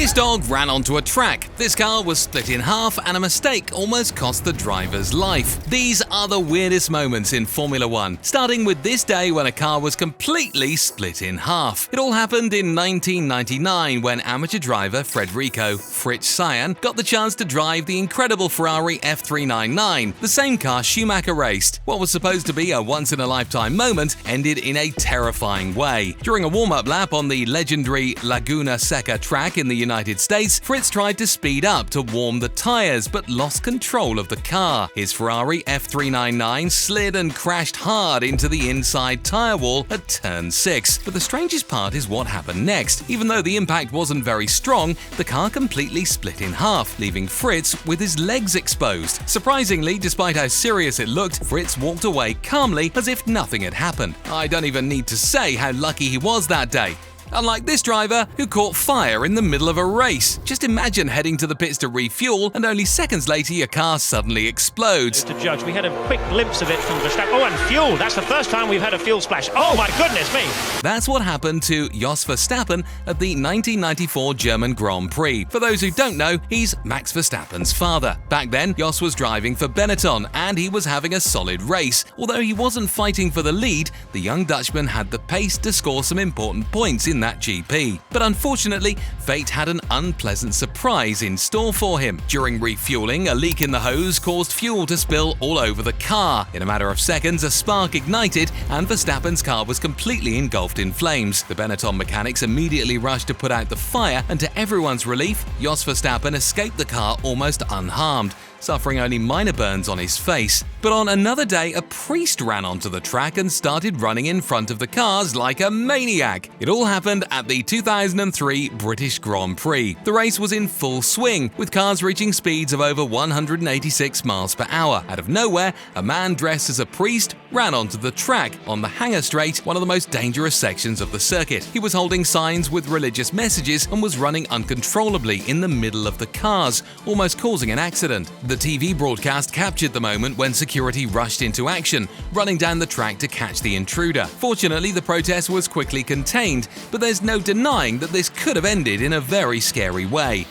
This dog ran onto a track. This car was split in half and a mistake almost cost the driver's life. These are the weirdest moments in Formula One, starting with this day when a car was completely split in half. It all happened in 1999 when amateur driver Federico Fritz Sayan got the chance to drive the incredible Ferrari F399, the same car Schumacher raced. What was supposed to be a once-in-a-lifetime moment ended in a terrifying way. During a warm-up lap on the legendary Laguna Seca track in the United States, Fritz tried to speed up to warm the tires but lost control of the car. His Ferrari F399 slid and crashed hard into the inside tire wall at turn 6. But the strangest part is what happened next. Even though the impact wasn't very strong, the car completely split in half, leaving Fritz with his legs exposed. Surprisingly, despite how serious it looked, Fritz walked away calmly as if nothing had happened. I don't even need to say how lucky he was that day. Unlike this driver, who caught fire in the middle of a race. Just imagine heading to the pits to refuel, and only seconds later your car suddenly explodes. To judge, we had a quick glimpse of it from Verstappen. Oh, and fuel! That's the first time we've had a fuel splash. Oh my goodness me! That's what happened to Jos Verstappen at the 1994 German Grand Prix. For those who don't know, he's Max Verstappen's father. Back then, Jos was driving for Benetton, and he was having a solid race. Although he wasn't fighting for the lead, the young Dutchman had the pace to score some important points in that GP. But unfortunately, fate had an unpleasant surprise in store for him. During refueling, a leak in the hose caused fuel to spill all over the car. In a matter of seconds, a spark ignited and Verstappen's car was completely engulfed in flames. The Benetton mechanics immediately rushed to put out the fire, and to everyone's relief, Jos Verstappen escaped the car almost unharmed, suffering only minor burns on his face. But on another day, a priest ran onto the track and started running in front of the cars like a maniac. It all happened at the 2003 British Grand Prix. The race was in full swing, with cars reaching speeds of over 186 miles per hour. Out of nowhere, a man dressed as a priest ran onto the track on the Hangar Straight, one of the most dangerous sections of the circuit. He was holding signs with religious messages and was running uncontrollably in the middle of the cars, almost causing an accident. The TV broadcast captured the moment when security rushed into action, running down the track to catch the intruder. Fortunately, the protest was quickly contained, but there's no denying that this could have ended in a very scary way.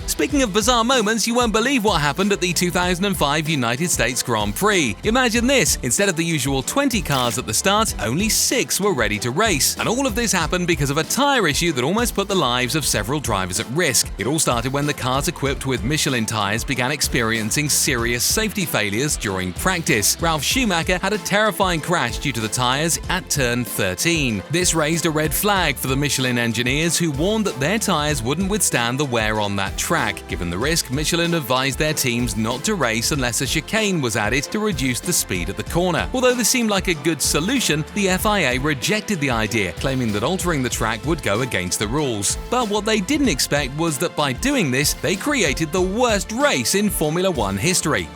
Speaking of bizarre moments, you won't believe what happened at the 2005 United States Grand Prix. Imagine this, instead of the usual 20 cars at the start, only 6 were ready to race. And all of this happened because of a tyre issue that almost put the lives of several drivers at risk. It all started when the cars equipped with Michelin tyres began experiencing serious safety failures during practice. Ralf Schumacher had a terrifying crash due to the tyres at turn 13. This raised a red flag for the Michelin engineers, who warned that their tyres wouldn't withstand the wear on that track. Given the risk, Michelin advised their teams not to race unless a chicane was added to reduce the speed at the corner. Although this seemed like a good solution, the FIA rejected the idea, claiming that altering the track would go against the rules. But what they didn't expect was that by doing this, they created the worst race in Formula One history.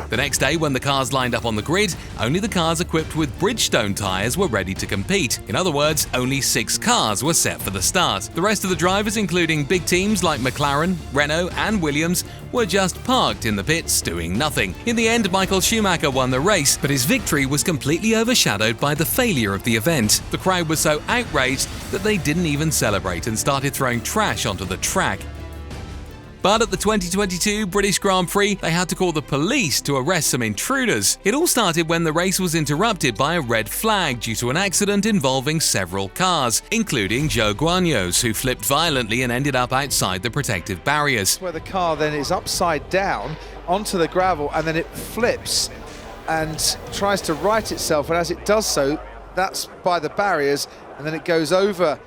The next day, when the cars lined up on the grid, only the cars equipped with Bridgestone tyres were ready to compete. In other words, only 6 cars were set for the start. The rest of the drivers, including big teams like McLaren, Renault and Williams, were just parked in the pits doing nothing. In the end, Michael Schumacher won the race, but his victory was completely overshadowed by the failure of the event. The crowd was so outraged that they didn't even celebrate and started throwing trash onto the track. But at the 2022 British Grand Prix, they had to call the police to arrest some intruders. It all started when the race was interrupted by a red flag due to an accident involving several cars, including Joe Guanyo's, who flipped violently and ended up outside the protective barriers. Where the car then is upside down onto the gravel, and then it flips and tries to right itself, and as it does so, that's by the barriers, and then it goes over.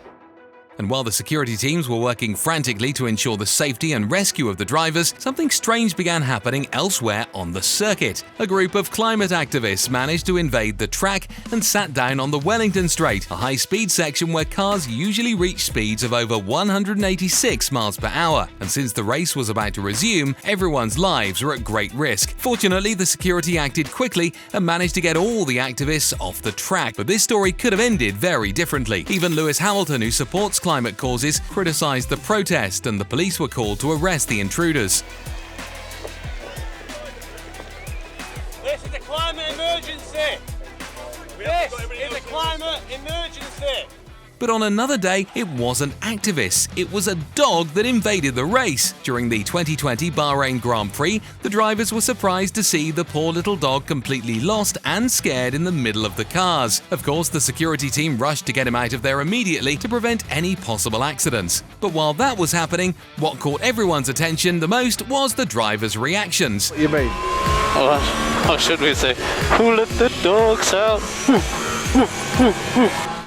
And while the security teams were working frantically to ensure the safety and rescue of the drivers, something strange began happening elsewhere on the circuit. A group of climate activists managed to invade the track and sat down on the Wellington Straight, a high-speed section where cars usually reach speeds of over 186 miles per hour. And since the race was about to resume, everyone's lives were at great risk. Fortunately, the security acted quickly and managed to get all the activists off the track. But this story could have ended very differently. Even Lewis Hamilton, who supports climate causes, criticized the protest, and the police were called to arrest the intruders. This is a climate emergency! This is a climate emergency! But on another day, it wasn't activists, it was a dog that invaded the race. During the 2020 Bahrain Grand Prix, the drivers were surprised to see the poor little dog completely lost and scared in the middle of the cars. Of course, the security team rushed to get him out of there immediately to prevent any possible accidents. But while that was happening, what caught everyone's attention the most was the drivers' reactions. What do you mean? How should we say? Who let the dogs out?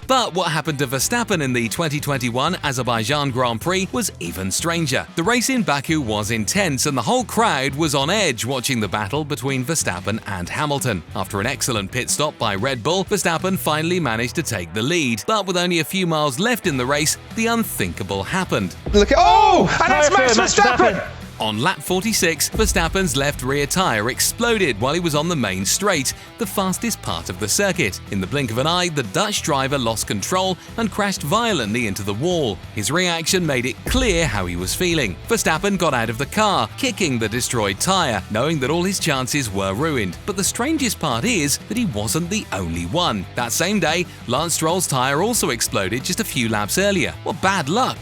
But what happened to Verstappen in the 2021 Azerbaijan Grand Prix was even stranger. The race in Baku was intense and the whole crowd was on edge watching the battle between Verstappen and Hamilton. After an excellent pit stop by Red Bull, Verstappen finally managed to take the lead. But with only a few miles left in the race, the unthinkable happened. Look at and that's Max Verstappen! On lap 46, Verstappen's left rear tyre exploded while he was on the main straight, the fastest part of the circuit. In the blink of an eye, the Dutch driver lost control and crashed violently into the wall. His reaction made it clear how he was feeling. Verstappen got out of the car, kicking the destroyed tyre, knowing that all his chances were ruined. But the strangest part is that he wasn't the only one. That same day, Lance Stroll's tyre also exploded just a few laps earlier. What bad luck!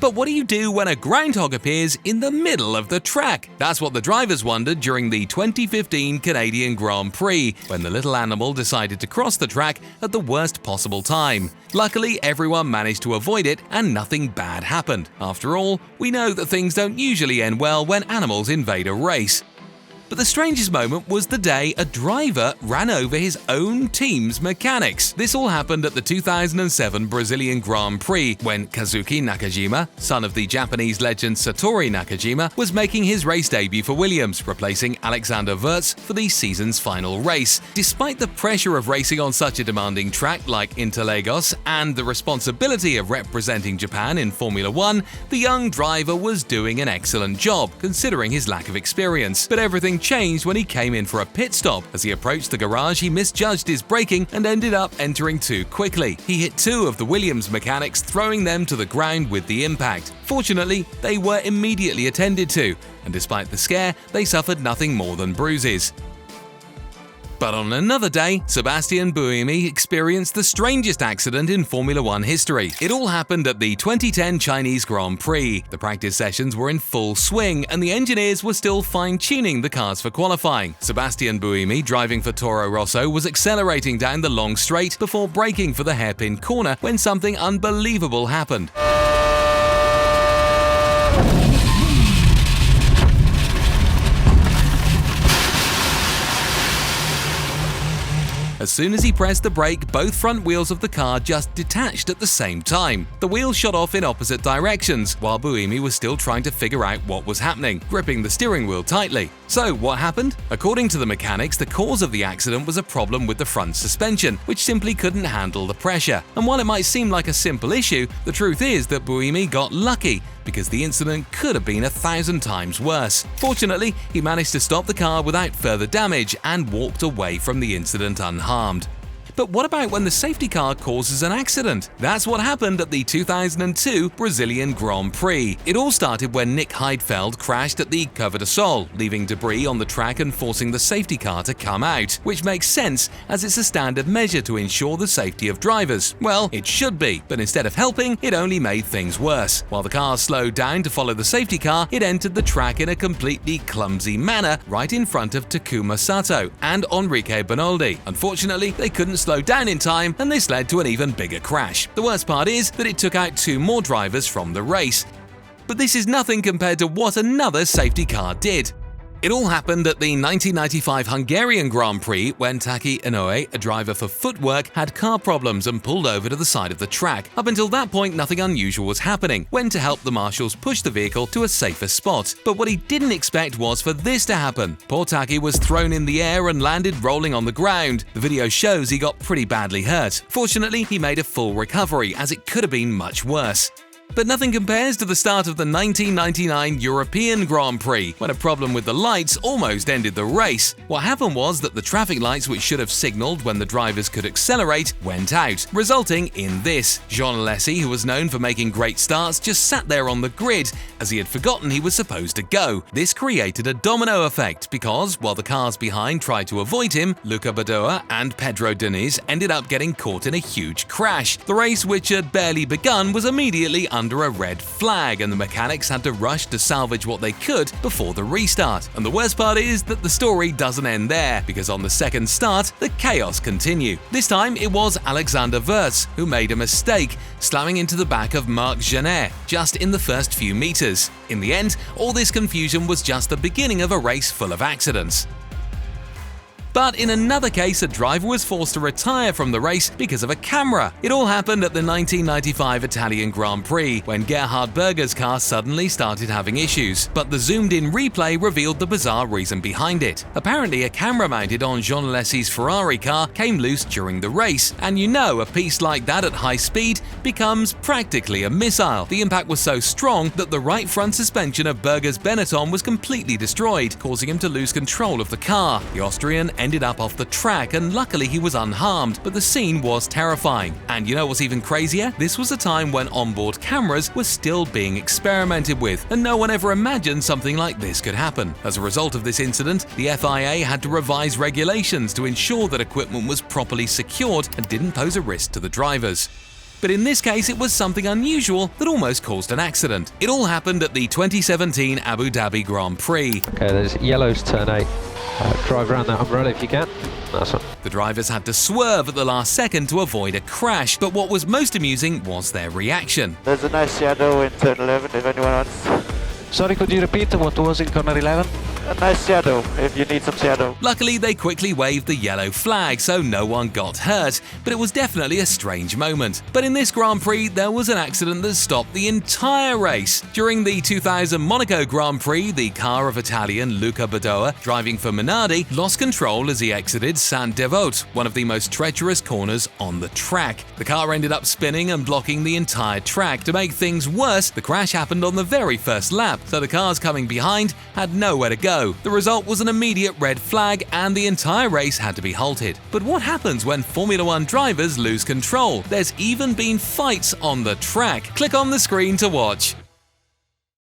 But what do you do when a groundhog appears in the middle of the track? That's what the drivers wondered during the 2015 Canadian Grand Prix, when the little animal decided to cross the track at the worst possible time. Luckily, everyone managed to avoid it and nothing bad happened. After all, we know that things don't usually end well when animals invade a race. But the strangest moment was the day a driver ran over his own team's mechanics. This all happened at the 2007 Brazilian Grand Prix when Kazuki Nakajima, son of the Japanese legend Satoru Nakajima, was making his race debut for Williams, replacing Alexander Wurz for the season's final race. Despite the pressure of racing on such a demanding track like Interlagos and the responsibility of representing Japan in Formula One, the young driver was doing an excellent job, considering his lack of experience. But everything changed when he came in for a pit stop. As he approached the garage, he misjudged his braking and ended up entering too quickly. He hit two of the Williams mechanics, throwing them to the ground with the impact. Fortunately, they were immediately attended to, and despite the scare, they suffered nothing more than bruises. But on another day, Sebastian Buemi experienced the strangest accident in Formula One history. It all happened at the 2010 Chinese Grand Prix. The practice sessions were in full swing and the engineers were still fine-tuning the cars for qualifying. Sebastian Buemi, driving for Toro Rosso, was accelerating down the long straight before braking for the hairpin corner when something unbelievable happened. As soon as he pressed the brake, both front wheels of the car just detached at the same time. The wheels shot off in opposite directions, while Buemi was still trying to figure out what was happening, gripping the steering wheel tightly. So, what happened? According to the mechanics, the cause of the accident was a problem with the front suspension, which simply couldn't handle the pressure. And while it might seem like a simple issue, the truth is that Buemi got lucky, because the incident could have been 1,000 times worse. Fortunately, he managed to stop the car without further damage and walked away from the incident unharmed. But what about when the safety car causes an accident? That's what happened at the 2002 Brazilian Grand Prix. It all started when Nick Heidfeld crashed at the Curva do Sol, leaving debris on the track and forcing the safety car to come out, which makes sense as it's a standard measure to ensure the safety of drivers. Well, it should be, but instead of helping, it only made things worse. While the car slowed down to follow the safety car, it entered the track in a completely clumsy manner right in front of Takuma Sato and Enrique Bernoldi. Unfortunately, they couldn't slow down in time, and this led to an even bigger crash. The worst part is that it took out two more drivers from the race. But this is nothing compared to what another safety car did. It all happened at the 1995 Hungarian Grand Prix when Taki Inoue, a driver for Footwork, had car problems and pulled over to the side of the track. Up until that point, nothing unusual was happening, when to help the marshals push the vehicle to a safer spot. But what he didn't expect was for this to happen. Poor Taki was thrown in the air and landed rolling on the ground. The video shows he got pretty badly hurt. Fortunately, he made a full recovery, as it could have been much worse. But nothing compares to the start of the 1999 European Grand Prix, when a problem with the lights almost ended the race. What happened was that the traffic lights, which should have signaled when the drivers could accelerate, went out, resulting in this. Jean Alesi, who was known for making great starts, just sat there on the grid, as he had forgotten he was supposed to go. This created a domino effect because, while the cars behind tried to avoid him, Luca Badoa and Pedro Diniz ended up getting caught in a huge crash. The race, which had barely begun, was immediately under a red flag, and the mechanics had to rush to salvage what they could before the restart. And the worst part is that the story doesn't end there, because on the second start, the chaos continued. This time, it was Alexander Wurz who made a mistake, slamming into the back of Marc Genet just in the first few meters. In the end, all this confusion was just the beginning of a race full of accidents. But in another case, a driver was forced to retire from the race because of a camera. It all happened at the 1995 Italian Grand Prix, when Gerhard Berger's car suddenly started having issues. But the zoomed-in replay revealed the bizarre reason behind it. Apparently, a camera mounted on Jean Alesi's Ferrari car came loose during the race, and a piece like that at high speed becomes practically a missile. The impact was so strong that the right front suspension of Berger's Benetton was completely destroyed, causing him to lose control of the car. The Austrian ended up off the track, and luckily he was unharmed, but the scene was terrifying. And you know what's even crazier? This was a time when onboard cameras were still being experimented with, and no one ever imagined something like this could happen. As a result of this incident, the FIA had to revise regulations to ensure that equipment was properly secured and didn't pose a risk to the drivers. But in this case, it was something unusual that almost caused an accident. It all happened at the 2017 Abu Dhabi Grand Prix. Okay, there's yellows turn 8. Drive around that umbrella if you can. Nice one. The drivers had to swerve at the last second to avoid a crash, but what was most amusing was their reaction. There's a nice shadow in turn 11 if anyone wants. Sorry, could you repeat what was in corner 11? A nice shadow if you need some shadow. Luckily, they quickly waved the yellow flag, so no one got hurt, but it was definitely a strange moment. But in this Grand Prix, there was an accident that stopped the entire race. During the 2000 Monaco Grand Prix, the car of Italian Luca Badoa, driving for Minardi, lost control as he exited Saint-Devote, one of the most treacherous corners on the track. The car ended up spinning and blocking the entire track. To make things worse, the crash happened on the very first lap, so the cars coming behind had nowhere to go. The result was an immediate red flag, and the entire race had to be halted. But what happens when Formula One drivers lose control? There's even been fights on the track. Click on the screen to watch.